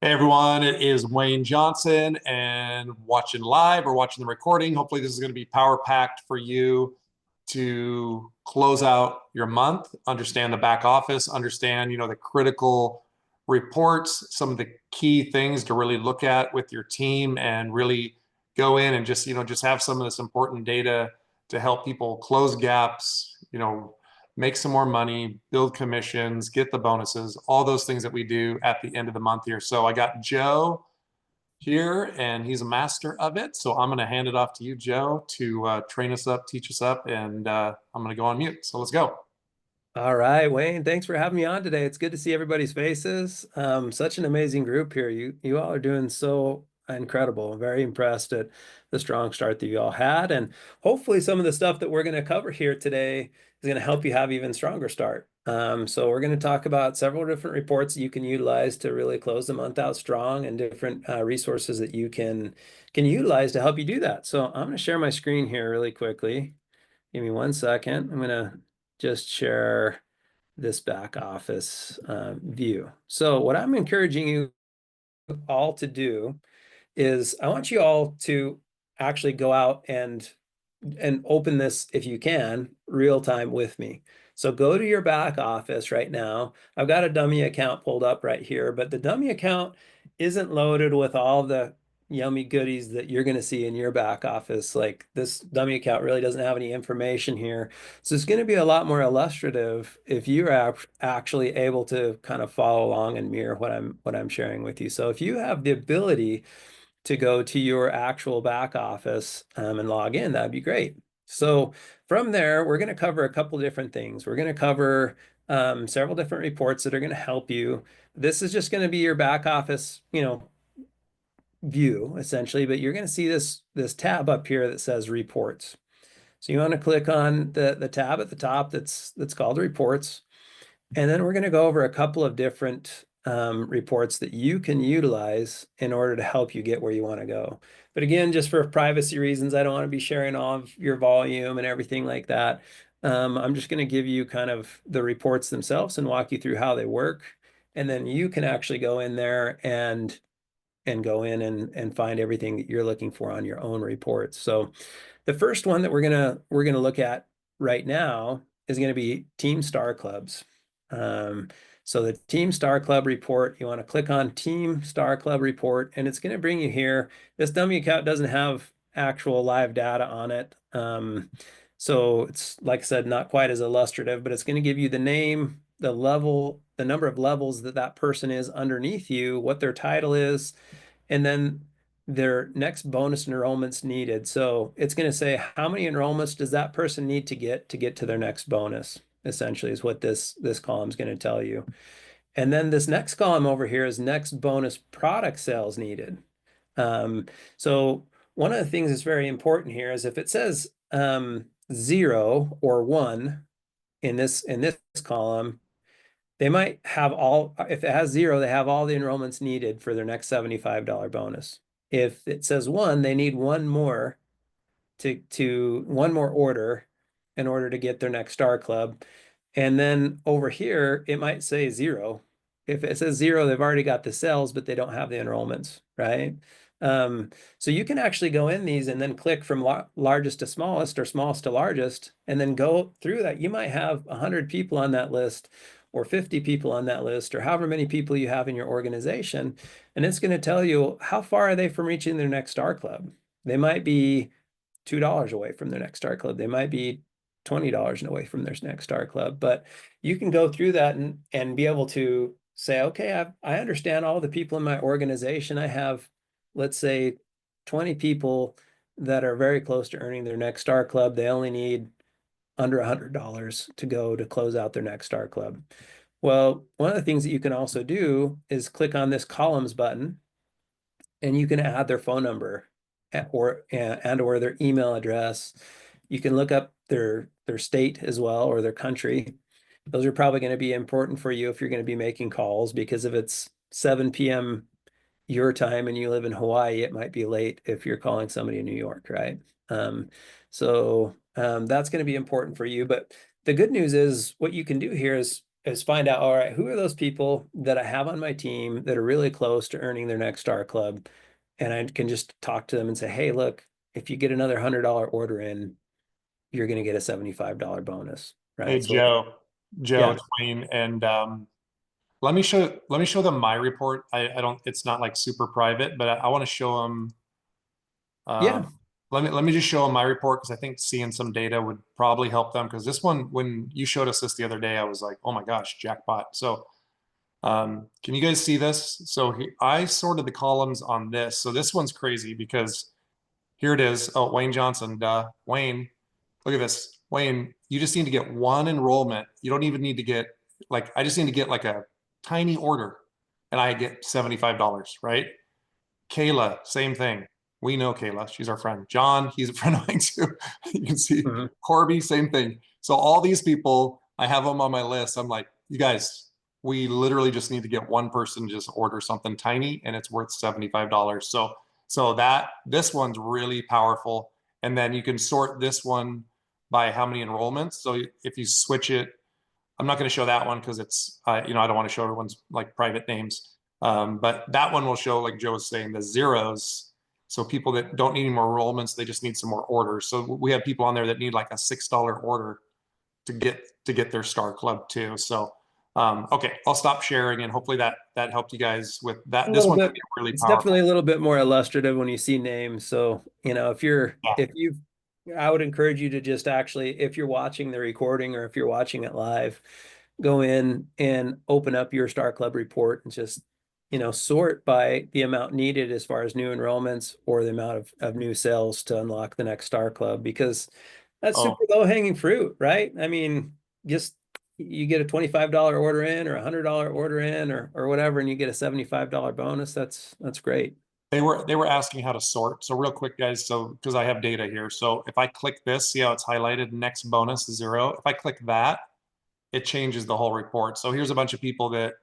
Hey everyone, it is Wayne Johnson and watching live or watching the recording. Hopefully, this is going to be power packed for you to close out your month, understand the back office, understand, the critical reports, some of the key things to really look at with your team and really go in and just have some of this important data to help people close gaps, make some more money, build commissions, get the bonuses, all those things that we do at the end of the month here. So I got Joe here, and he's a master of it. So I'm going to hand it off to you, Joe, to train us up, teach us up, and I'm going to go on mute. So let's go. All right, Wayne, thanks for having me on today. It's good to see everybody's faces. Such an amazing group here. You all are doing so incredible. I'm very impressed at the strong start that you all had. And hopefully some of the stuff that we're going to cover here today is going to help you have even stronger start. So we're going to talk about several different reports that you can utilize to really close the month out strong and different resources that you can utilize to help you do that. So I'm going to share my screen here really quickly. Give me 1 second. I'm going to just share this back office view. So what I'm encouraging you all to do is I want you all to actually go out and open this, if you can, real time with me. So go to your back office right now. I've got a dummy account pulled up right here, but the dummy account isn't loaded with all the yummy goodies that you're going to see in your back office. Like this dummy account really doesn't have any information here. So it's going to be a lot more illustrative if you're actually able to kind of follow along and mirror what I'm sharing with you. So if you have the ability to go to your actual back office and log in, that'd be great. So from there, we're going to cover a couple different things. We're going to cover several different reports that are going to help you. This is just going to be your back office, view essentially, but you're going to see this tab up here that says reports. So you want to click on the tab at the top that's called reports. And then we're going to go over a couple of different reports that you can utilize in order to help you get where you want to go. But again, just for privacy reasons, I don't want to be sharing all of your volume and everything like that. I'm just going to give you kind of the reports themselves and walk you through how they work. And then you can actually go in there and go in and find everything that you're looking for on your own reports. So the first one that we're gonna look at right now is going to be Team Star Clubs. Um, so the Team Star Club report, you want to click on Team Star Club report, and it's going to bring you here. This dummy account doesn't have actual live data on it. So it's, like I said, not quite as illustrative, but it's going to give you the name, the level, the number of levels that that person is underneath you, what their title is, and then their next bonus enrollments needed. So it's going to say how many enrollments does that person need to get to their next bonus, essentially is what this column is going to tell you. And then this next column over here is next bonus product sales needed. Um, so one of the things that's very important here is if it says 0 or 1 in this column, they might have all, if it has 0, they have all the enrollments needed for their next $75 bonus. If it says 1, they need one more to one more order in order to get their next Star Club. And then over here, it might say 0. If it says 0, they've already got the sales, but they don't have the enrollments, right? So you can actually go in these and then click from largest to smallest or smallest to largest, and then go through that. You might have 100 people on that list or 50 people on that list or however many people you have in your organization. And it's going to tell you how far are they from reaching their next Star Club. They might be $2 away from their next Star Club. They might be $20 away from their next Star Club. But you can go through that and be able to say, okay, I understand all the people in my organization. I have, let's say, 20 people that are very close to earning their next Star Club. They only need under $100 to go to close out their next Star Club. Well, one of the things that you can also do is click on this columns button, and you can add their phone number or their email address. You can look up their state as well, or their country. Those are probably going to be important for you if you're going to be making calls, because if it's 7 p.m. your time and you live in Hawaii, it might be late if you're calling somebody in New York, right? So that's going to be important for you. But the good news is what you can do here is is find out, all right, who are those people that I have on my team that are really close to earning their next Star Club? And I can just talk to them and say, hey, look, if you get another $100 order in, you're going to get a $75 bonus, Hey, right? So Joe, yeah, it's Wayne, and let me show them my report. I don't, it's not like super private, but I want to show them. yeah, Let me just show them my report because I think seeing some data would probably help them. Because this one, when you showed us this the other day, I was like, oh my gosh, jackpot. So can you guys see this? So I sorted the columns on this. So this one's crazy because here it is. Oh, Wayne Johnson, duh. Wayne, look at this. Wayne, you just need to get one enrollment. You don't even need to get like, I just need to get like a tiny order and I get $75, right? Kayla, same thing. We know Kayla. She's our friend. John, he's a friend of mine too. You can see mhm. Corby, same thing. So all these people, I have them on my list. I'm like, you guys, we literally just need to get one person to just order something tiny and it's worth $75. So that this one's really powerful. And then you can sort this one by how many enrollments. So if you switch it, I'm not going to show that one because it's, I don't want to show everyone's like private names. But that one will show, like Joe was saying, the zeros. So people that don't need any more enrollments, they just need some more orders. So we have people on there that need like a $6 order to get their Star Club too. So okay, I'll stop sharing and hopefully that helped you guys with A that. This little one could bit. be really It's definitely powerful. a little bit more illustrative when you see names. So, Yeah. if you, I would encourage you to just actually, if you're watching the recording or if you're watching it live, go in and open up your Star Club report and just, sort by the amount needed as far as new enrollments or the amount of new sales to unlock the next Star Club, because that's Oh, super low hanging fruit, right? I mean, just you get a $25 order in or a $100 order in or whatever, and you get a $75 bonus. That's great. they were asking how to sort. So real quick, guys. So because I have data here. So if I click this, see how it's highlighted, next bonus 0. If I click that, it changes the whole report. So here's a bunch of people that,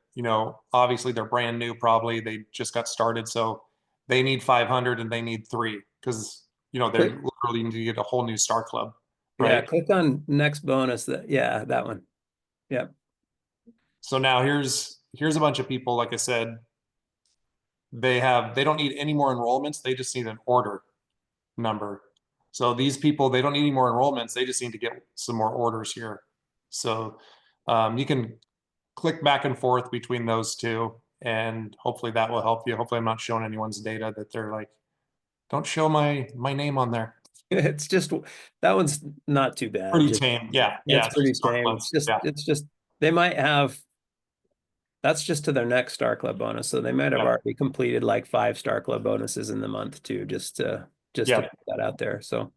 obviously they're brand new, probably they just got started. So they need 500 and they need 3 because, they're Click, literally need to get a whole new Star Club, yeah, right? click on next bonus. Yeah, that one. Yeah. So now here's a bunch of people, like I said, they don't need any more enrollments. They just need an order number. So these people, they don't need any more enrollments. They just need to get some more orders here. So you can click back and forth between those two, and hopefully that will help you. Hopefully I'm not showing anyone's data that they're like, don't show my name on there. It's just that one's not too bad. Pretty Just tame. Yeah, It's yeah, it's pretty just Star tame. Club. Yeah, It's just they might have that's just to their next Star Club bonus. So they might have yeah, already completed like 5 Star Club bonuses in the month too, just to yeah. put that out there. So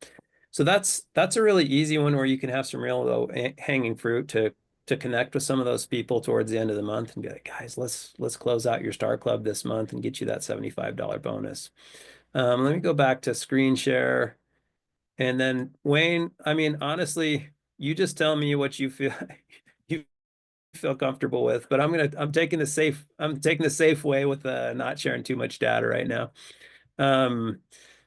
that's a really easy one where you can have some real low hanging fruit to connect with some of those people towards the end of the month and be like, guys, let's close out your Star Club this month and get you that $75 bonus. Let me go back to screen share. And then Wayne, I mean, honestly, you just tell me what you feel you feel comfortable with, but I'm taking the safe way with not sharing too much data right now. Um,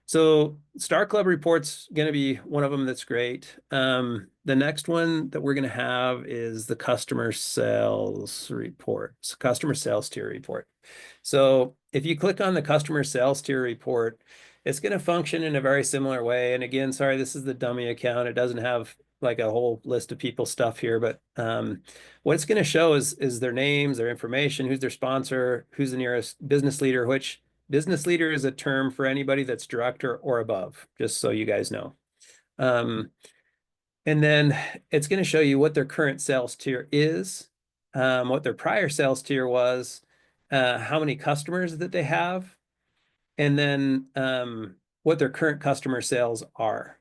so Star Club report's going to be one of them that's great. The next one that we're going to have is the customer sales report, customer sales tier report. So if you click on the customer sales tier report, it's going to function in a very similar way. And again, sorry, this is the dummy account. It doesn't have like a whole list of people stuff here, but what it's going to show is their names, their information, who's their sponsor, who's the nearest business leader, which business leader is a term for anybody that's director or above, just so you guys know. And then it's going to show you what their current sales tier is, what their prior sales tier was, how many customers that they have, and then what their current customer sales are.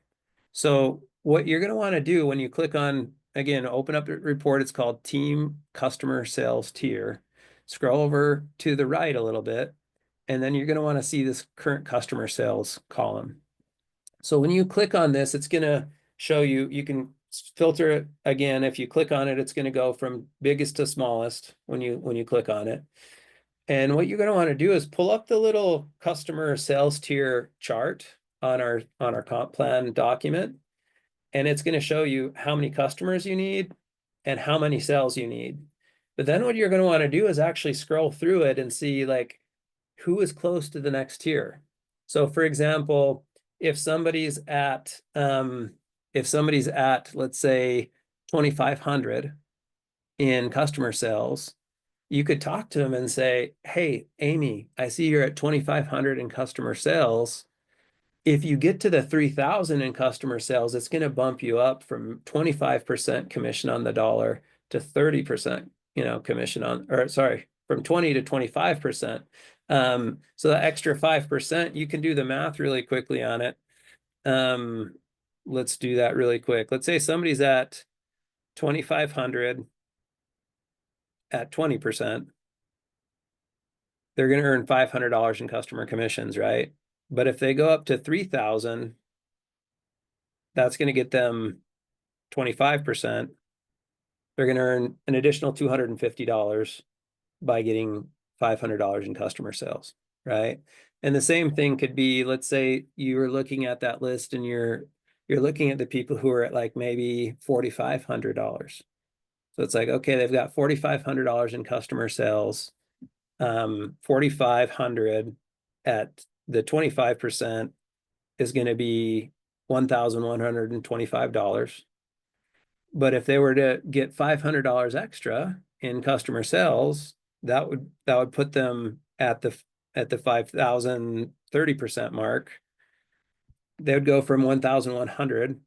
So what you're going to want to do when you click on, again, open up the report, it's called Team Customer Sales Tier. Scroll over to the right a little bit, and then you're going to want to see this current customer sales column. So when you click on this, it's going to show you, you can filter it again. If you click on it, it's going to go from biggest to smallest when you click on it. And what you're going to want to do is pull up the little customer sales tier chart on our comp plan document. And it's going to show you how many customers you need and how many sales you need. But then what you're going to want to do is actually scroll through it and see like who is close to the next tier. So for example, if somebody's at let's say 2,500 in customer sales, you could talk to them and say, hey, Amy, I see you're at 2,500 in customer sales. If you get to the 3,000 in customer sales, it's going to bump you up from 25% commission on the dollar to 30%, commission on, or sorry, from 20 to 25%. So that extra 5%, you can do the math really quickly on it. Let's do that really quick. Let's say somebody's at 2,500 at 20%. They're going to earn $500 in customer commissions, right? But if they go up to 3,000, that's going to get them 25%. They're going to earn an additional $250 by getting $500 in customer sales, right? And the same thing could be, let's say you were looking at that list and you're looking at the people who are at like maybe $4,500. So it's like, okay, they've got $4,500 in customer sales. 4,500 at the 25% is going to be $1,125. But if they were to get $500 extra in customer sales, that would put them at the 5,000 30% mark. They would go from 1,100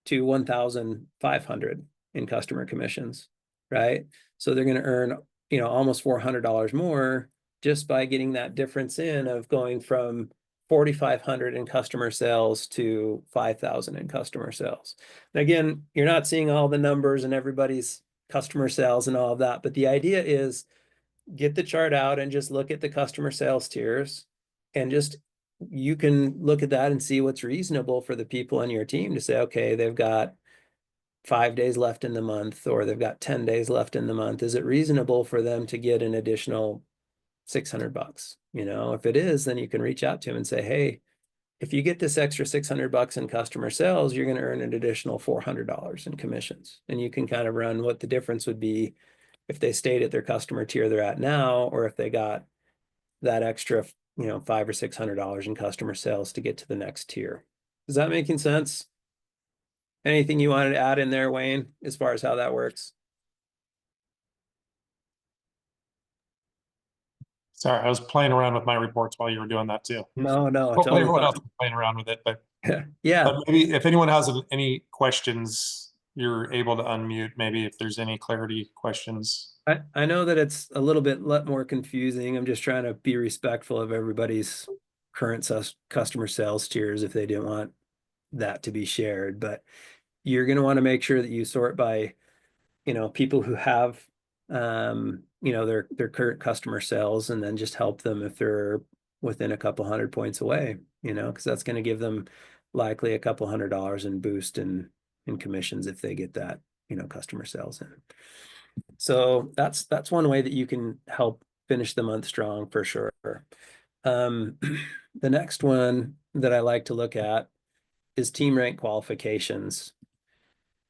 to 1,500 in customer commissions, right? So they're going to earn, almost $400 more just by getting that difference in of going from 4,500 in customer sales to 5,000 in customer sales. And again, you're not seeing all the numbers and everybody's customer sales and all of that, but the idea is get the chart out and just look at the customer sales tiers, and just you can look at that and see what's reasonable for the people on your team to say, okay, they've got 5 days left in the month, or they've got 10 days left in the month. Is it reasonable for them to get an additional $600? If it is, then you can reach out to them and say, hey, if you get this extra $600 in customer sales, you're going to earn an additional $400 in commissions. And you can kind of run what the difference would be if they stayed at their customer tier they're at now, or if they got that extra, $500 or $600 in customer sales to get to the next tier. Is that making sense? Anything you wanted to add in there, Wayne, as far as how that works? Sorry, I was playing around with my reports while you were doing that too. No, Hopefully totally everyone fine. else is playing around with it, but Yeah, maybe if anyone has any questions, you're able to unmute, maybe if there's any clarity questions. I know that it's a little bit more confusing. I'm just trying to be respectful of everybody's current customer sales tiers if they didn't want that to be shared. But you're going to want to make sure that you sort by, people who have, their current customer sales, and then just help them if they're within a couple hundred points away, because that's going to give them likely a couple $100 in boost in commissions if they get that, customer sales in. So that's one way that you can help finish the month strong for sure. The next one that I like to look at is team rank qualifications.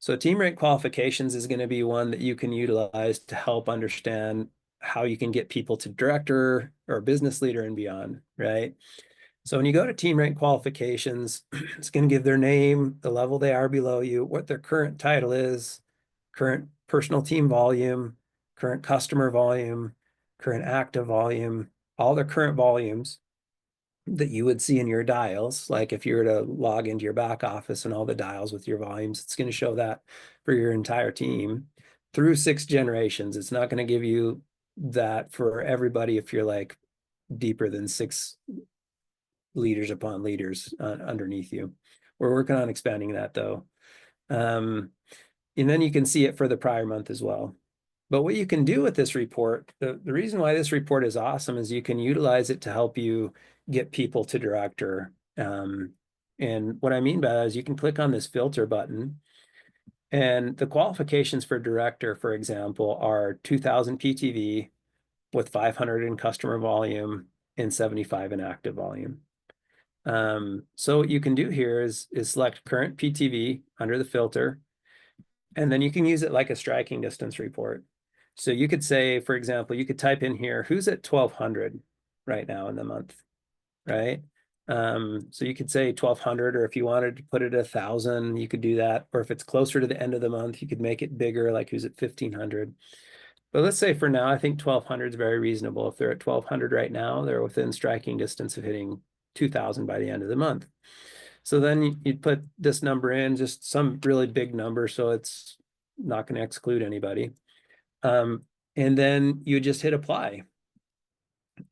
So team rank qualifications is going to be one that you can utilize to help understand how you can get people to director or business leader and beyond, right? So when you go to team rank qualifications, it's going to give their name, the level they are below you, what their current title is, current personal team volume, current customer volume, current active volume, all their current volumes that you would see in your dials. Like if you were to log into your back office and all the dials with your volumes, it's going to show that for your entire team through 6 generations. It's not going to give you that for everybody if you're like deeper than 6 leaders upon leaders underneath you. We're working on expanding that though. And then you can see it for the prior month as well. But what you can do with this report, the reason why this report is awesome is you can utilize it to help you get people to director. And what I mean by that is you can click on this filter button, and the qualifications for director, for example, are 2,000 PTV with 500 in customer volume and 75 in active volume. So what you can do here is select current PTV under the filter, and then you can use it like a striking distance report. So you could say, for example, you could type in here, who's at 1200 right now in the month, right? So you could say 1200, or if you wanted to put it at 1000, you could do that. Or if it's closer to the end of the month, you could make it bigger, like who's at 1500. But let's say for now, I think 1200 is very reasonable. If they're at 1200 right now, they're within striking distance of hitting 2000 by the end of the month. So then you'd put this number in, just some really big number, so it's not going to exclude anybody. And then you just hit apply.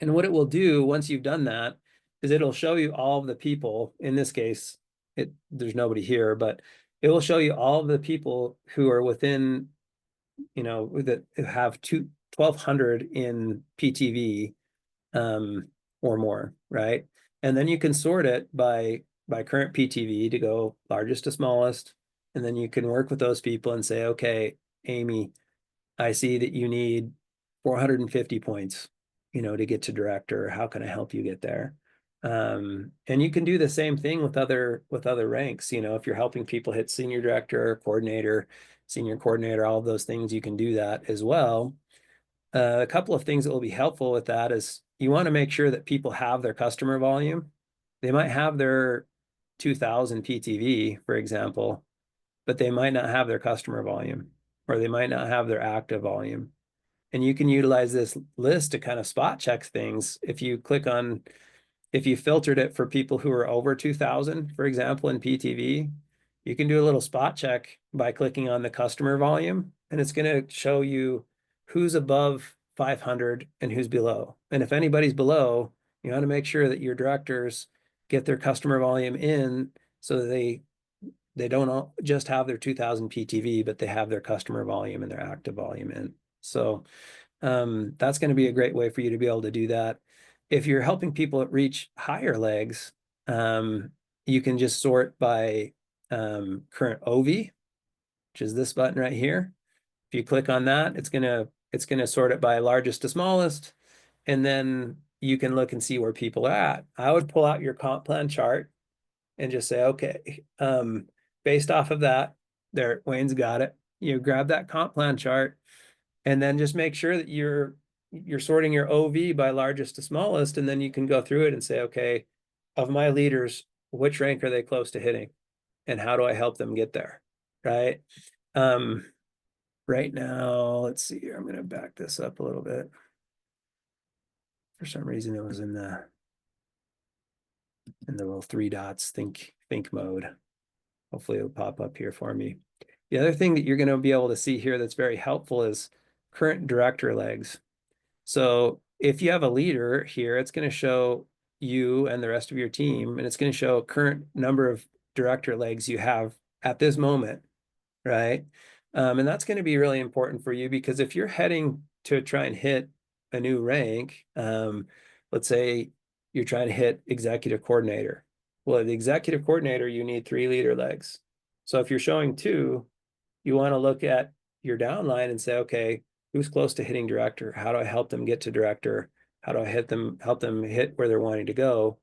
And what it will do once you've done that is it'll show you all of the people. In this case, there's nobody here, but it will show you all of the people who are within, that have 1200 in PTV or more, right? And then you can sort it by current PTV to go largest to smallest. And then you can work with those people and say, okay, Amy, I see that you need 450 points, to get to director. How can I help you get there? And you can do the same thing with other ranks. If you're helping people hit senior director, coordinator, senior coordinator, all of those things, you can do that as well. A couple of things that will be helpful with that is you want to make sure that people have their customer volume. They might have their 2000 PTV, for example, but they might not have their customer volume, or they might not have their active volume. And you can utilize this list to kind of spot check things. If you filtered it for people who are over 2000, for example, in PTV, you can do a little spot check by clicking on the customer volume, and it's going to show you who's above 500 and who's below. And if anybody's below, you want to make sure that your directors get their customer volume in, so that they don't just have their 2000 PTV, but they have their customer volume and their active volume in. So that's going to be a great way for you to be able to do that. If you're helping people reach higher legs, you can just sort by current OV, which is this button right here. If you click on that, it's gonna sort it by largest to smallest, and then you can look and see where people are at. I would pull out your comp plan chart and just say, okay, based off of that, there, Wayne's got it. You grab that comp plan chart, and then just make sure that you're sorting your OV by largest to smallest, and then you can go through it and say, okay, of my leaders, which rank are they close to hitting, and how do I help them get there, right? Right now, let's see here. I'm going to back this up a little bit. For some reason, it was in the little 3 dots think mode. Hopefully it'll pop up here for me. The other thing that you're going to be able to see here that's very helpful is current director legs. So if you have a leader here, it's going to show you and the rest of your team, and it's going to show current number of director legs you have at this moment, right? And that's going to be really important for you, because if you're heading to try and hit a new rank, let's say you're trying to hit executive coordinator. Well, the executive coordinator, you need 3 leader legs. So if you're showing 2, you want to look at your downline and say, okay, who's close to hitting director? How do I help them get to director? How do I help them hit where they're wanting to go?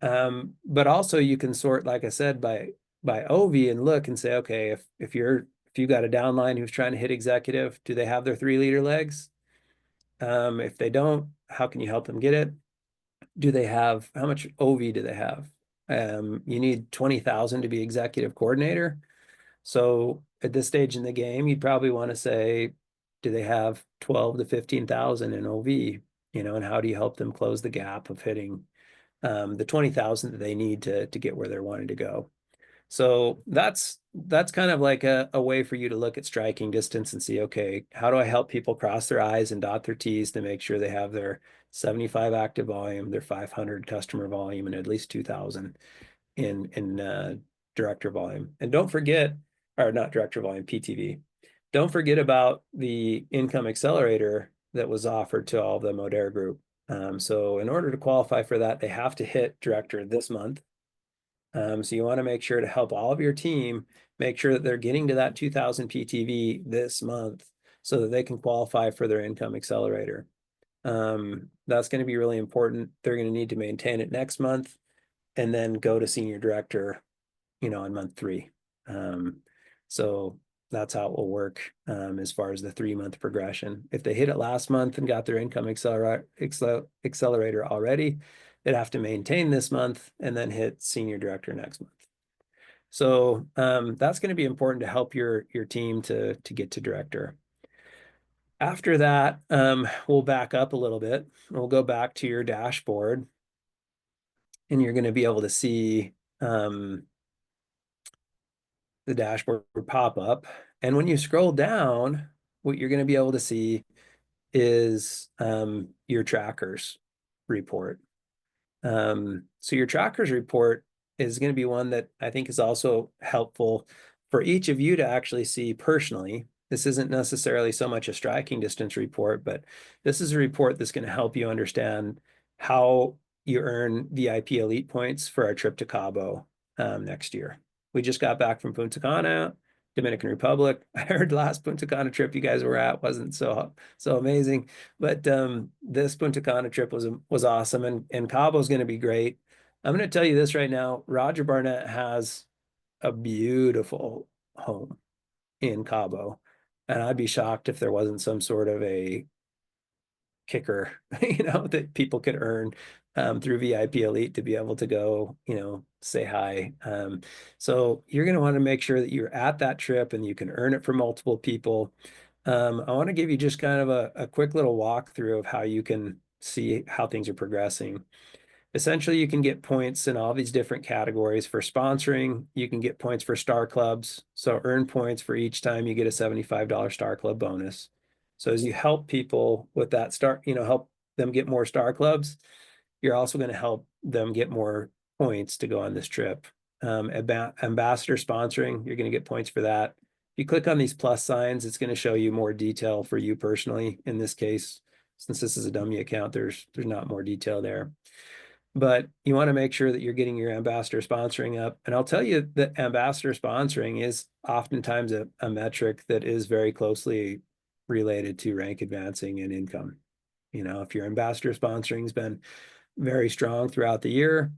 But also you can sort, like I said, by OV, and look and say, okay, if you've got a downline who's trying to hit executive, do they have their 3 leader legs? If they don't, how can you help them get it? How much OV do they have? You need 20,000 to be executive coordinator. So at this stage in the game, you'd probably want to say, do they have 12 to 15,000 in OV? And how do you help them close the gap of hitting the 20,000 that they need to get where they're wanting to go? So that's kind of like a way for you to look at striking distance and see, okay, how do I help people cross their I's and dot their T's to make sure they have their 75 active volume, their 500 customer volume, and at least 2,000 in director volume. And don't forget, or not director volume, PTV. Don't forget about the income accelerator that was offered to all the Modere group. So in order to qualify for that, they have to hit director this month. So you want to make sure to help all of your team make sure that they're getting to that 2000 PTV this month, so that they can qualify for their income accelerator. That's going to be really important. They're going to need to maintain it next month, and then go to senior director, in month 3. So that's how it will work as far as the 3-month progression. If they hit it last month and got their income accelerator already, they'd have to maintain this month and then hit senior director next month. So that's going to be important to help your team to get to director. After that, we'll back up a little bit. We'll go back to your dashboard, and you're going to be able to see the dashboard pop up. And when you scroll down, what you're going to be able to see is your trackers report. So your trackers report is going to be one that I think is also helpful for each of you to actually see personally. This isn't necessarily so much a striking distance report, but this is a report that's going to help you understand how you earn VIP Elite points for our trip to Cabo next year. We just got back from Punta Cana, Dominican Republic. I heard the last Punta Cana trip you guys were at wasn't so amazing, but this Punta Cana trip was awesome, and Cabo is going to be great. I'm going to tell you this right now: Roger Barnett has a beautiful home in Cabo, and I'd be shocked if there wasn't some sort of a kicker, that people could earn through VIP Elite to be able to go, say hi. So you're going to want to make sure that you're at that trip and you can earn it for multiple people. I want to give you just kind of a quick little walkthrough of how you can see how things are progressing. Essentially, you can get points in all these different categories. For sponsoring, you can get points for Star Clubs. So earn points for each time you get a $75 Star Club bonus. So as you help people with that help them get more Star Clubs, you're also going to help them get more points to go on this trip. Ambassador sponsoring, you're going to get points for that. If you click on these plus signs, it's going to show you more detail for you personally. In this case, since this is a dummy account, there's not more detail there. But you want to make sure that you're getting your ambassador sponsoring up. And I'll tell you that ambassador sponsoring is oftentimes a metric that is very closely related to rank advancing and income. If your ambassador sponsoring has been very strong throughout the year,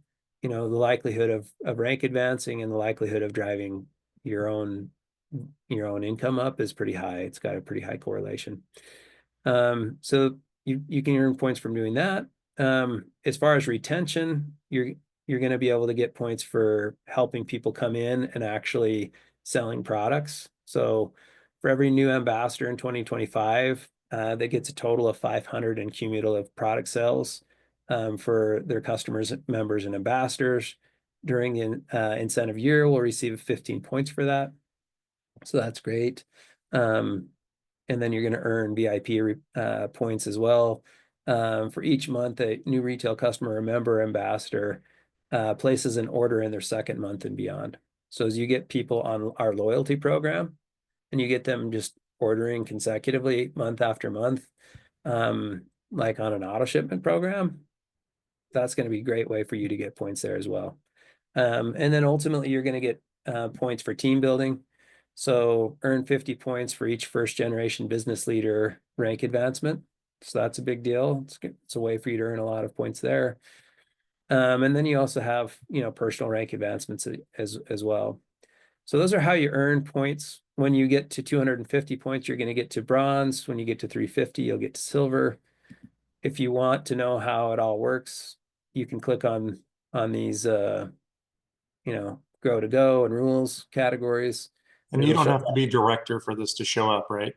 the likelihood of rank advancing and the likelihood of driving your own income up is pretty high. It's got a pretty high correlation. So you can earn points from doing that. As far as retention, you're going to be able to get points for helping people come in and actually selling products. So for every new ambassador in 2025, that gets a total of 500 in cumulative product sales for their customers, members, and ambassadors. During the incentive year, we'll receive 15 points for that. So that's great. And then you're going to earn VIP points as well. For each month, a new retail customer or member ambassador places an order in their second month and beyond. So as you get people on our loyalty program and you get them just ordering consecutively month after month, like on an auto shipment program, that's going to be a great way for you to get points there as well. And then ultimately, you're going to get points for team building. So earn 50 points for each first generation business leader rank advancement. So that's a big deal. It's a way for you to earn a lot of points there. And then you also have, personal rank advancements as well. So those are how you earn points. When you get to 250 points, you're going to get to bronze. When you get to 350, you'll get to silver. If you want to know how it all works, you can click on these, grow to go and rules categories. And you don't have to be director for this to show up, right?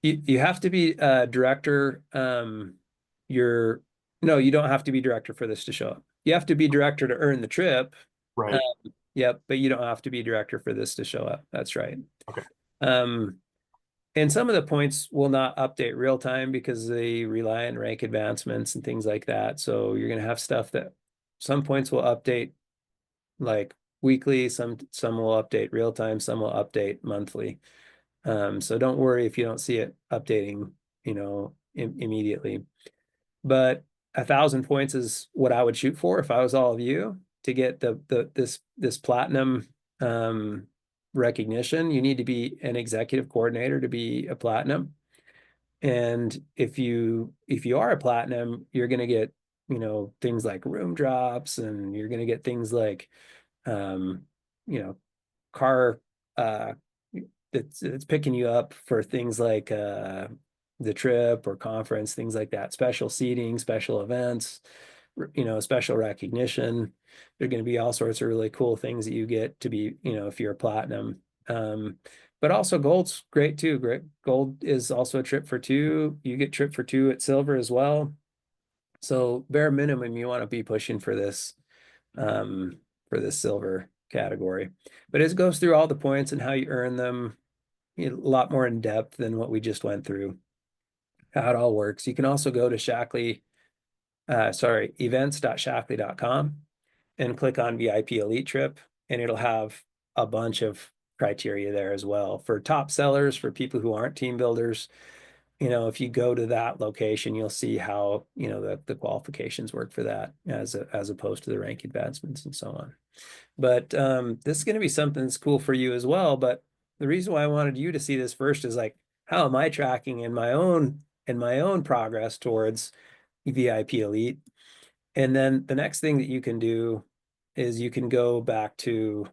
You have to be director. No, you don't have to be director for this to show up. You have to be director to earn the trip. Right. Yep, but you don't have to be director for this to show up. That's right. Okay. And some of the points will not update real time because they rely on rank advancements and things like that. So you're going to have stuff that some points will update like weekly, some will update real time, some will update monthly. So don't worry if you don't see it updating, immediately. But 1,000 points is what I would shoot for if I was all of you to get this platinum recognition. You need to be an executive coordinator to be a platinum. And if you are a platinum, you're going to get, things like room drops, and you're going to get things like, car it's picking you up for things like the trip or conference, things like that, special seating, special events, special recognition. There are going to be all sorts of really cool things that you get to be, if you're a platinum. Um, but also gold's great too. Great. Gold is also a trip for two. You get trip for two at silver as well. So bare minimum, you want to be pushing for this silver category. But it goes through all the points and how you earn them a lot more in depth than what we just went through, how it all works. You can also go to events.shaklee.com and click on VIP Elite Trip, and it'll have a bunch of criteria there as well for top sellers, for people who aren't team builders. If you go to that location, you'll see how, the qualifications work for that as opposed to the rank advancements and so on. But this is going to be something that's cool for you as well. But the reason why I wanted you to see this first is like, how am I tracking in my own progress towards VIP Elite? And then the next thing that you can do is you can go back to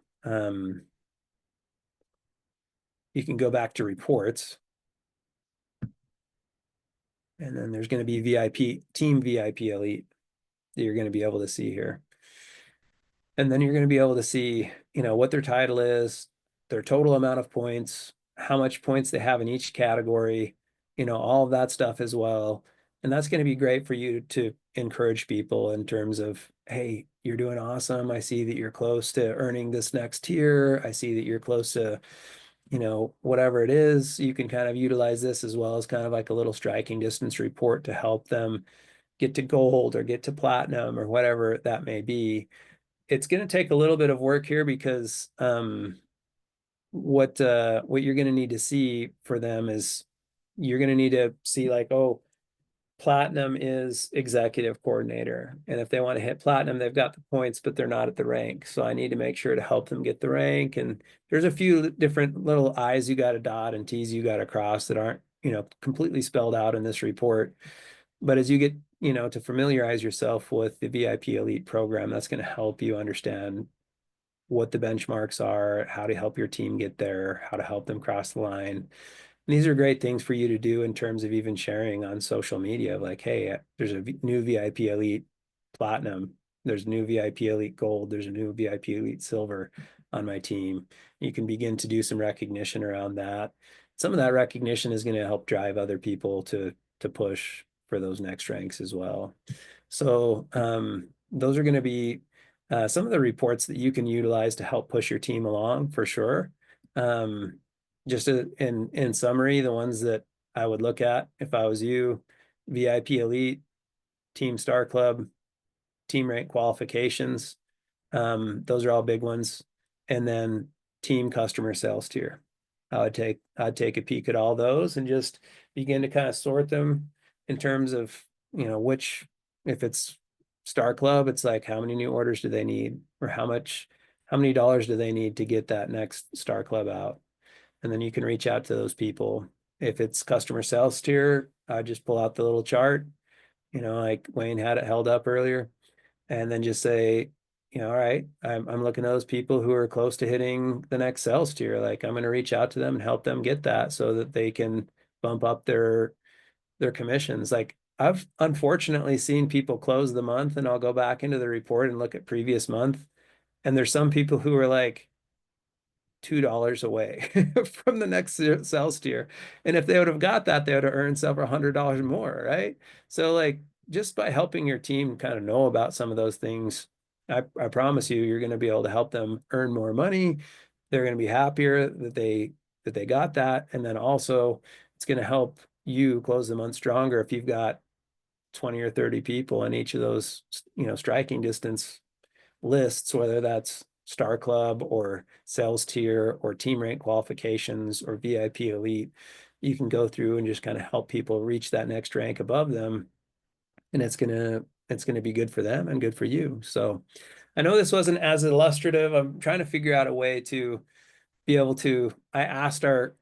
reports. And then there's going to be Team VIP Elite that you're going to be able to see here. And then you're going to be able to see, what their title is, their total amount of points, how much points they have in each category, all of that stuff as well. And that's going to be great for you to encourage people in terms of, hey, you're doing awesome. I see that you're close to earning this next tier. I see that you're close to, whatever it is. You can kind of utilize this as well as kind of like a little striking distance report to help them get to gold or get to platinum or whatever that may be. It's going to take a little bit of work here because what you're going to need to see for them is you're going to need to see like, oh, platinum is executive coordinator. And if they want to hit platinum, they've got the points, but they're not at the rank. So I need to make sure to help them get the rank. And there's a few different little I's you got to dot and T's you got to cross that aren't, completely spelled out in this report. But as you get, to familiarize yourself with the VIP Elite program, that's going to help you understand what the benchmarks are, how to help your team get there, how to help them cross the line. And these are great things for you to do in terms of even sharing on social media. Like, hey, there's a new VIP Elite Platinum. There's a new VIP Elite Gold. There's a new VIP Elite Silver on my team. You can begin to do some recognition around that. Some of that recognition is going to help drive other people to push for those next ranks as well. So those are going to be some of the reports that you can utilize to help push your team along for sure. Just in summary, the ones that I would look at if I was you: VIP Elite, Team Star Club, Team Rank qualifications. Those are all big ones. And then Team Customer Sales Tier. I'd take a peek at all those and just begin to kind of sort them in terms of, which, if it's Star Club, it's like, how many new orders do they need, or how many dollars do they need to get that next Star Club out? And then you can reach out to those people. If it's Customer Sales Tier, I just pull out the little chart, like Wayne had it held up earlier, and then just say, all right, I'm looking at those people who are close to hitting the next sales tier. Like, I'm going to reach out to them and help them get that so that they can bump up their commissions. Like, I've unfortunately seen people close the month, and I'll go back into the report and look at previous month, and there's some people who are like $2 away from the next sales tier. And if they would have got that, they would have earned several $100s more, right? So like, just by helping your team kind of know about some of those things, I promise you, you're going to be able to help them earn more money. They're going to be happier that they got that. And then also it's going to help you close the month stronger if you've got 20 or 30 people in each of those, striking distance lists, whether that's Star Club or sales tier or team rank qualifications or VIP Elite. You can go through and just kind of help people reach that next rank above them, and it's gonna be good for them and good for you. So I know this wasn't as illustrative. I'm trying to figure out a way to be able to. I asked our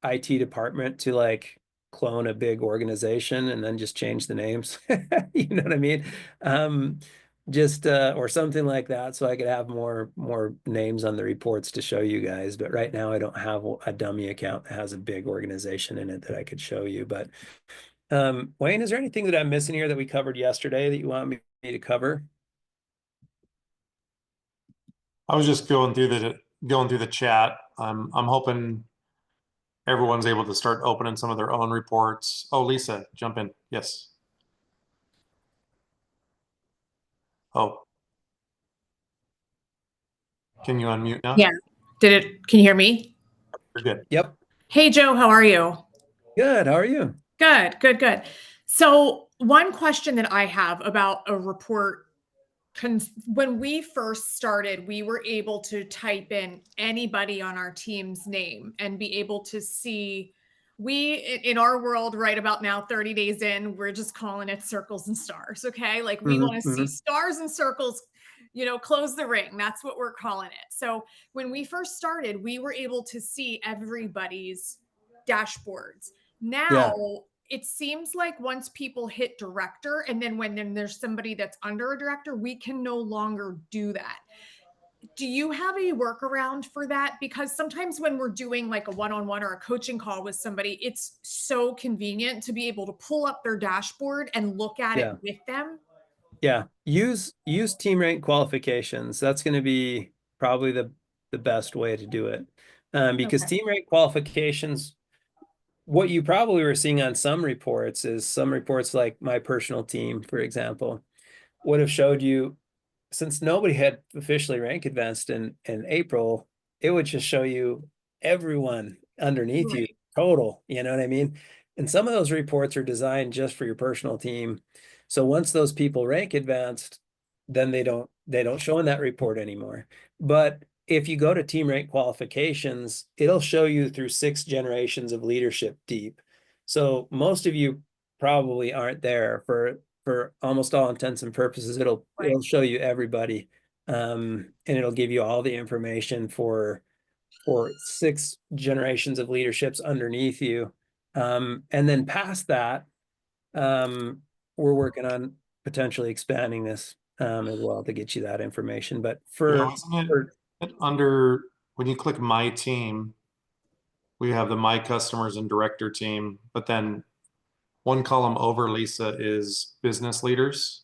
IT department to like clone a big organization and then just change the names. You know what I mean? just or something like that, so I could have more names on the reports to show you guys. But right now I don't have a dummy account that has a big organization in it that I could show you. But Wayne, is there anything that I'm missing here that we covered yesterday that you want me to cover? I was just going through the chat. I'm hoping everyone's able to start opening some of their own reports. Oh, Lisa, jump in. Yes. Oh, can you unmute now? Yeah. Can you hear me? You're good. Yep. Hey, Joe, how are you? Good. How are you? Good, good, good. So one question that I have about a report, when we first started, we were able to type in anybody on our team's name and be able to see, in our world right about now, 30 days in, we're just calling it circles and stars. Okay. Like we want to see stars and circles, close the ring. That's what we're calling it. So when we first started, we were able to see everybody's dashboards. Now it seems like once people hit director, and then when there's somebody that's under a director, we can no longer do that. Do you have a workaround for that? Because sometimes when we're doing like a one-on-one or a coaching call with somebody, it's so convenient to be able to pull up their dashboard and look at it with them. Yeah, use team rank qualifications. That's going to be probably the best way to do it, because team rank qualifications, what you probably were seeing on some reports is some reports like my personal team, for example, would have showed you, since nobody had officially rank advanced in April, it would just show you everyone underneath you total, you know what I mean? And some of those reports are designed just for your personal team. So once those people rank advanced, then they don't show in that report anymore. But if you go to team rank qualifications, it'll show you through 6 generations of leadership deep. So most of you probably aren't there for almost all intents and purposes. It'll show you everybody, and it'll give you all the information for 6 generations of leaderships underneath you. And then past that, we're working on potentially expanding this as well to get you that information. But under, when you click my team, we have the my customers and director team, but then one column over, Lisa, is business leaders.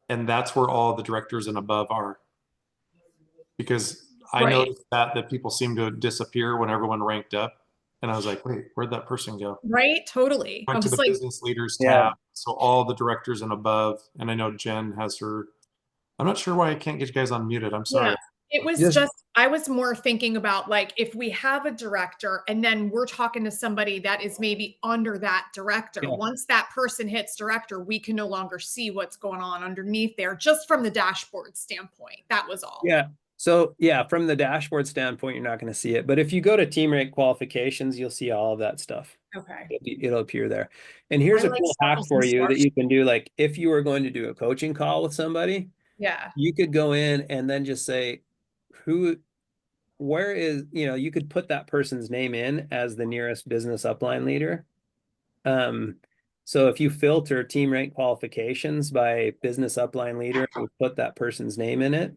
And that's where all the directors and above are. Because I noticed that people seem to disappear when everyone ranked up. And I was like, wait, where'd that person go? Right, totally. Went to the business leaders tab. So all the directors and above, and I know Jen has her, I'm not sure why I can't get you guys unmuted. I'm sorry. Yeah. It was I was more thinking about like, if we have a director and then we're talking to somebody that is maybe under that director, once that person hits director, we can no longer see what's going on underneath there, just from the dashboard standpoint. That was all. Yeah. So from the dashboard standpoint, you're not going to see it. But if you go to team rank qualifications, you'll see all of that stuff. Okay. It'll appear there. And here's a cool hack for you that you can do. Like if you were going to do a coaching call with somebody, you could go in and then just say, where is, you could put that person's name in as the nearest business upline leader. So if you filter team rank qualifications by business upline leader and put that person's name in it,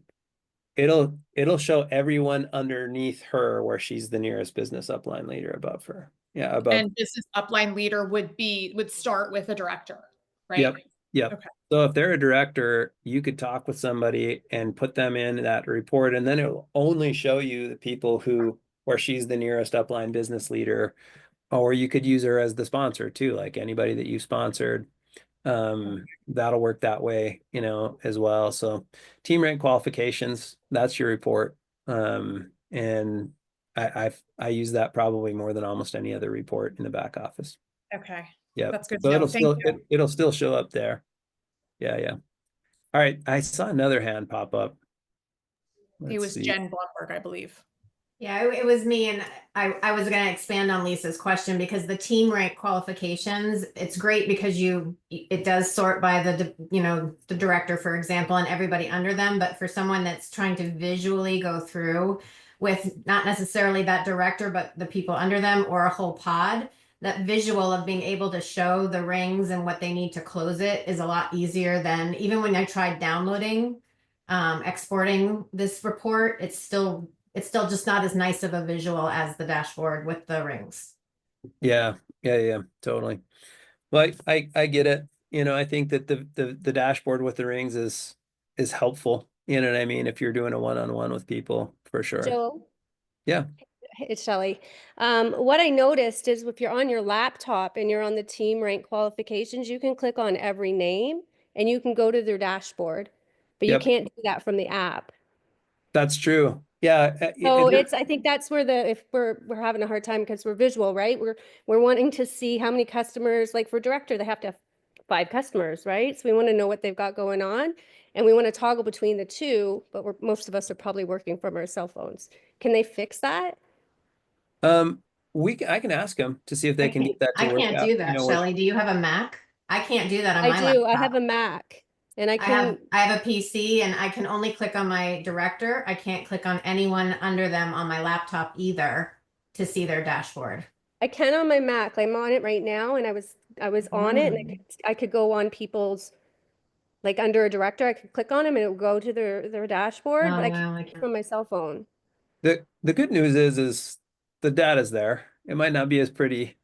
it'll show everyone underneath her where she's the nearest business upline leader above her. Yeah, above. And business upline leader would start with a director, right? Yep. Okay. So if they're a director, you could talk with somebody and put them in that report, and then it will only show you the people where she's the nearest upline business leader, or you could use her as the sponsor too, like anybody that you sponsored. That'll work that way, as well. So team rank qualifications, that's your report. And I use that probably more than almost any other report in the back office. Okay. Yeah. That's good. So it'll still show up there. Yeah. All right. I saw another hand pop up. It was Jen Blumberg, I believe. Yeah, it was me, and I was going to expand on Lisa's question, because the team rank qualifications, it's great because it does sort by the director, for example, and everybody under them. But for someone that's trying to visually go through with not necessarily that director, but the people under them or a whole pod, that visual of being able to show the rings and what they need to close it is a lot easier than even when I tried downloading, exporting this report, it's still just not as nice of a visual as the dashboard with the rings. Yeah, totally. Well, I get it. You know, I think that the dashboard with the rings is helpful. You know what I mean? If you're doing a one-on-one with people, for sure. Joe, Yeah. it's Shelley. What I noticed is if you're on your laptop and you're on the team rank qualifications, you can click on every name and you can go to their dashboard, but you Yep. can't do that from the app. That's true. Yeah. So I think that's where if we're having a hard time because we're visual, right? We're wanting to see how many customers, like for director, they have to have 5 customers, right? So we want to know what they've got going on and we want to toggle between the two, but most of us are probably working from our cell phones. Can they fix that? I can ask them to see if they can get that to I work can't out. do that, Shelley. Do you have a Mac? I can't do that on my I do. I laptop. have a Mac and I I have can, a PC and I can only click on my director. I can't click on anyone under them on my laptop either to see their dashboard. I can on my Mac. I'm on it right now and I was on it and I could go on people's, like under a director, I could click on them and it would go to their dashboard, Oh, but I wow, can't from my cell phone. The good news is the data's there. It might not be as pretty,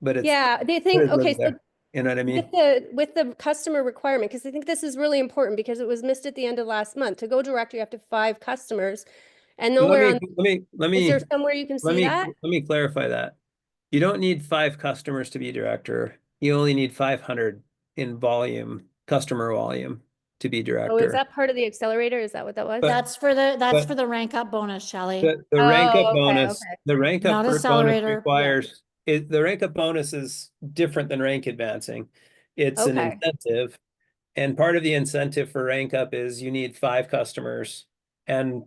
but it's Yeah, they it think, okay, lives so there. You know what I mean? with the customer requirement, because I think this is really important because it was missed at the end of last month. To go direct, you have to have 5 customers and So nowhere on, let is there me somewhere you can see that? let me clarify that. You don't need 5 customers to be director. You only need 500 in volume, customer volume to be Oh, is director. that part of the accelerator? Is that what that was? But- That's but- for the rank up bonus, Shelley. The rank up Oh, okay, bonus, okay. the rank up Not bonus accelerator, yeah. requires the rank up bonus is different than rank advancing. It's an Okay. incentive. And part of the incentive for rank up is you need 5 customers and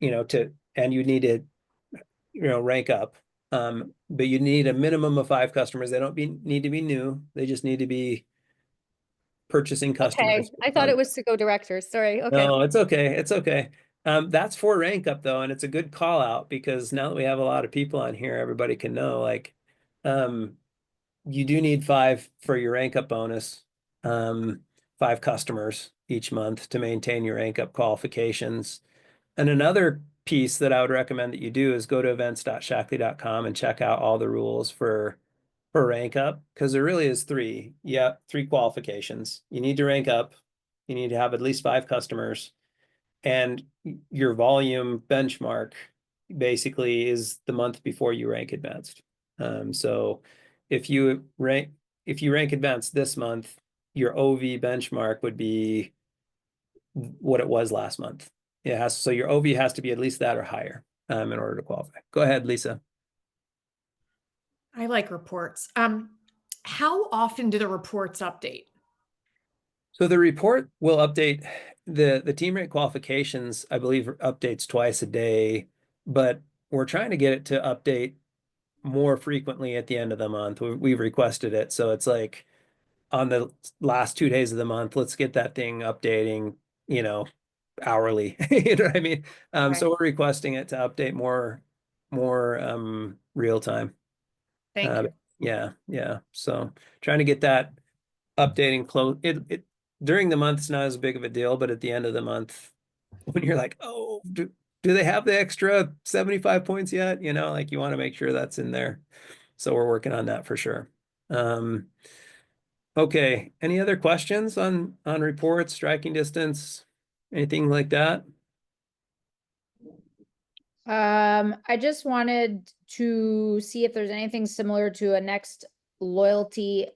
you need to rank up. But you need a minimum of 5 customers. They don't need to be new. They just need to be purchasing Okay, customers. I thought it was to go directors. Sorry. Okay. No, it's okay. It's okay. That's for rank up though, and it's a good call out because now that we have a lot of people on here, everybody can know like, you do need 5 for your rank up bonus, 5 customers each month to maintain your rank up qualifications. And another piece that I would recommend that you do is go to events.shaklee.com and check out all the rules for rank up because there really is 3. Yeah, 3 qualifications. You need to rank up. You need to have at least 5 customers. And your volume benchmark basically is the month before you rank advanced. So if you rank advanced this month, your OV benchmark would be what it was last month. So your OV has to be at least that or higher in order to qualify. Go ahead, Lisa. I like reports. How often do the reports update? So the report will update the team rate qualifications, I believe, updates twice a day, but we're trying to get it to update more frequently at the end of the month. We've requested it. So it's like on the last 2 days of the month, let's get that thing updating, hourly. You know what I mean? So we're requesting it to update more real time. Thank you. Yeah. So trying to get that updating close. It during the month it's not as big of a deal, but at the end of the month, when you're like, oh, do they have the extra 75 points yet? Like you want to make sure that's in there. So we're working on that for sure. Okay. Any other questions on reports, striking distance, anything like that? I just wanted to see if there's anything similar to a next loyalty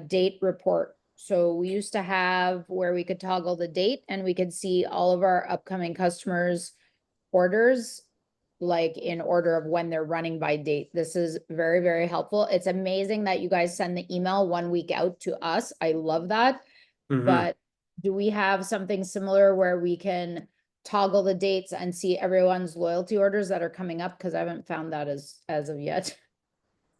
date report. So we used to have where we could toggle the date and we could see all of our upcoming customers' orders, like in order of when they're running by date. This is very, very helpful. It's amazing that you guys send the email 1 week out to us. I love that. Mhm. But do we have something similar where we can toggle the dates and see everyone's loyalty orders that are coming up? Because I haven't found that as of yet.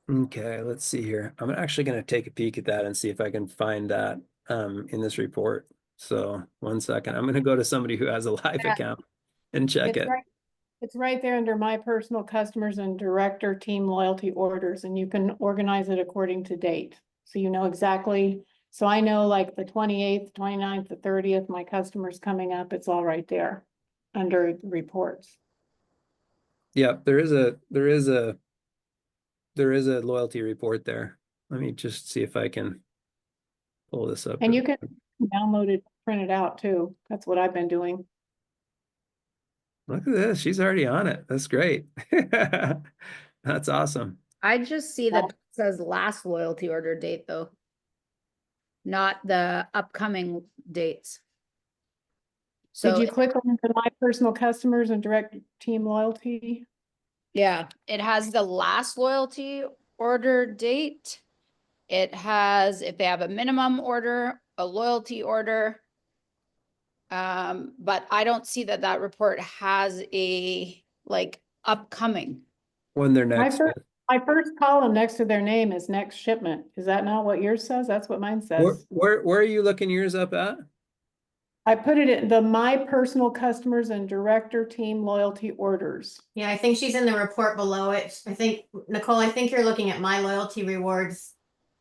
Okay, let's see here. I'm actually going to take a peek at that and see if I can find that in this report. So 1 second. I'm going to go to somebody who has a live Yeah. account and check It's it. It's right there under my personal customers and director team loyalty orders, and you can organize it according to date. So you know exactly, so I know like the 28th, 29th, the 30th, my customer's coming up, it's all right there under reports. Yeah, there is a loyalty report there. Let me just see if I can pull this up. And you can download it, print it out too. That's what I've been doing. Look at this. She's already on it. That's great. That's awesome. I just see that it says last loyalty order date though. Not the upcoming dates. Did So, you click on the my personal customers and direct team loyalty? yeah, it has the last loyalty order date. It has, if they have a minimum order, a loyalty order. But I don't see that that report has a like upcoming. When they're next. My first column next to their name is next shipment. Is that not what yours says? That's what mine says. Where are you looking yours up at? I put it in the my personal customers and director team loyalty orders. Yeah, I think she's in the report below it. I think, Nicole, I think you're looking at my loyalty rewards.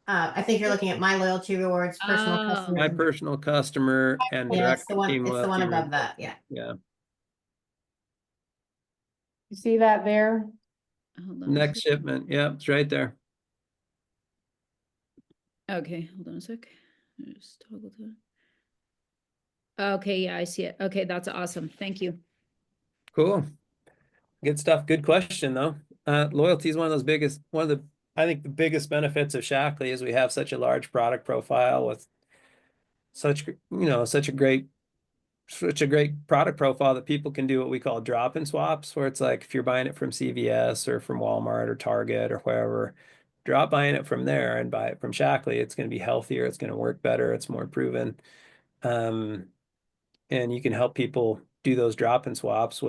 I think you're looking at my loyalty rewards, personal Oh. customer. My personal customer and Yeah, it's director the one, team it's the one loyalty above report. that, yeah. Yeah. You see that there? Hold on a Next sec. shipment. Yeah, it's right there. Okay, hold on a sec. Just toggle to. Okay, yeah, I see it. Okay, that's awesome. Thank you. Cool. Good stuff. Good question though. Loyalty is one of the I think the biggest benefits of Shaklee is we have such a large product profile with such a great product profile that people can do what we call drop-in swaps, where it's like if you're buying it from CVS or from Walmart or Target or wherever, drop buying it from there and buy it from Shaklee. It's going to be healthier. It's going to work better. It's more proven. And you can help people do those drop-in swaps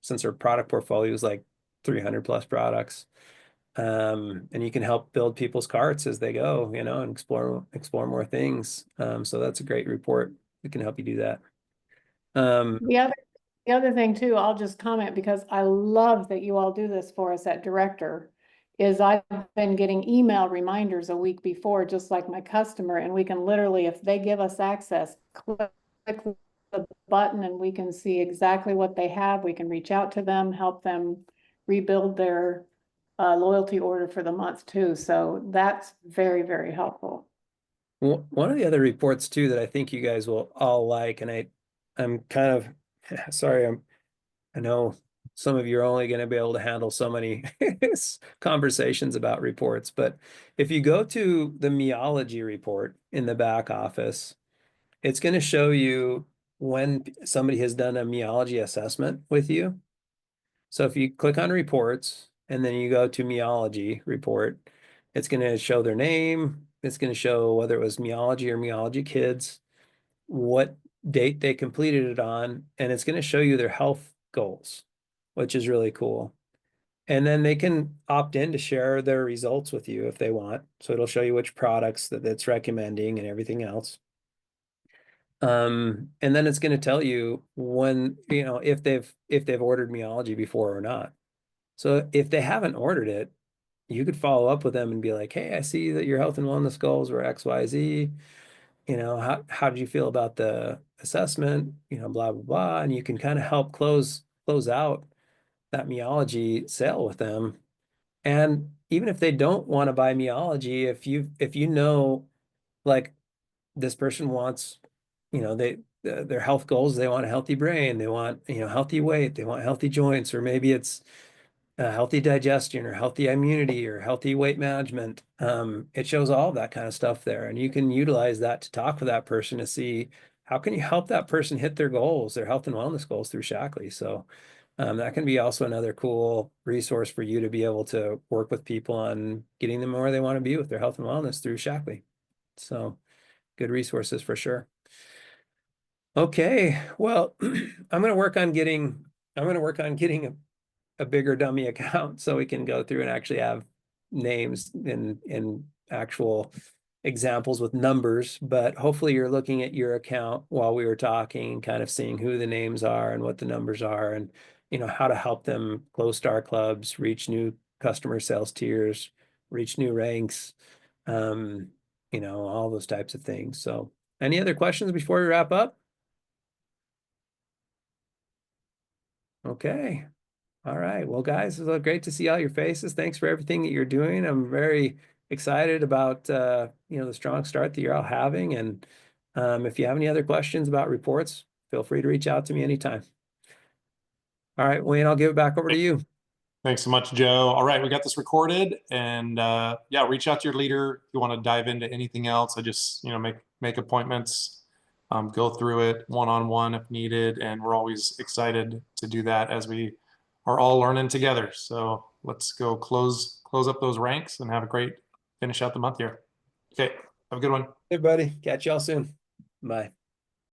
since our product portfolio is like 300 plus products. And you can help build people's carts as they go, and explore more things. So that's a great report. We can help you do that. The other thing too, I'll just comment because I love that you all do this for us at Director, is I've been getting email reminders a week before, just like my customer, and we can literally, if they give us access, click the button and we can see exactly what they have. We can reach out to them, help them rebuild their loyalty order for the month too. So that's very, very helpful. One of the other reports too that I think you guys will all like, and I'm kind of sorry, I know some of you are only going to be able to handle so many conversations about reports, but if you go to the Meology report in the back office, it's going to show you when somebody has done a Meology assessment with you. So if you click on reports and then you go to Meology report, it's going to show their name. It's going to show whether it was Meology or Meology Kids, what date they completed it on, and it's going to show you their health goals, which is really cool. And then they can opt in to share their results with you if they want. So it'll show you which products that it's recommending and everything else. And then it's going to tell you when, if they've ordered Meology before or not. So if they haven't ordered it, you could follow up with them and be like, hey, I see that your health and wellness goals were XYZ. How did you feel about the assessment? Blah, blah, blah. And you can kind of help close out that Meology sale with them. And even if they don't want to buy Meology, if you know, like this person wants, their health goals, they want a healthy brain, they want, healthy weight, they want healthy joints, or maybe it's healthy digestion or healthy immunity or healthy weight management. It shows all of that kind of stuff there. And you can utilize that to talk with that person to see how can you help that person hit their goals, their health and wellness goals through Shaklee. So that can be also another cool resource for you to be able to work with people on getting them where they want to be with their health and wellness through Shaklee. So good resources for sure. Okay, well, I'm going to work on getting a bigger dummy account so we can go through and actually have names in actual examples with numbers. But hopefully you're looking at your account while we were talking, kind of seeing who the names are and what the numbers are, and how to help them close star clubs, reach new customer sales tiers, reach new ranks, all those types of things. So any other questions before we wrap up? Okay. All right. Well, guys, it's great to see all your faces. Thanks for everything that you're doing. I'm very excited about, the strong start that you're all having. And if you have any other questions about reports, feel free to reach out to me anytime. All right, Wayne, I'll give it back over to you. Thanks so much, Joe. All right, we got this recorded, and yeah, reach out to your leader if you want to dive into anything else. I just, make appointments, go through it one-on-one if needed, and we're always excited to do that as we are all learning together. So let's go close up those ranks and have a great finish out the month here. Okay, have a good one. Hey, buddy. Catch y'all soon. Bye.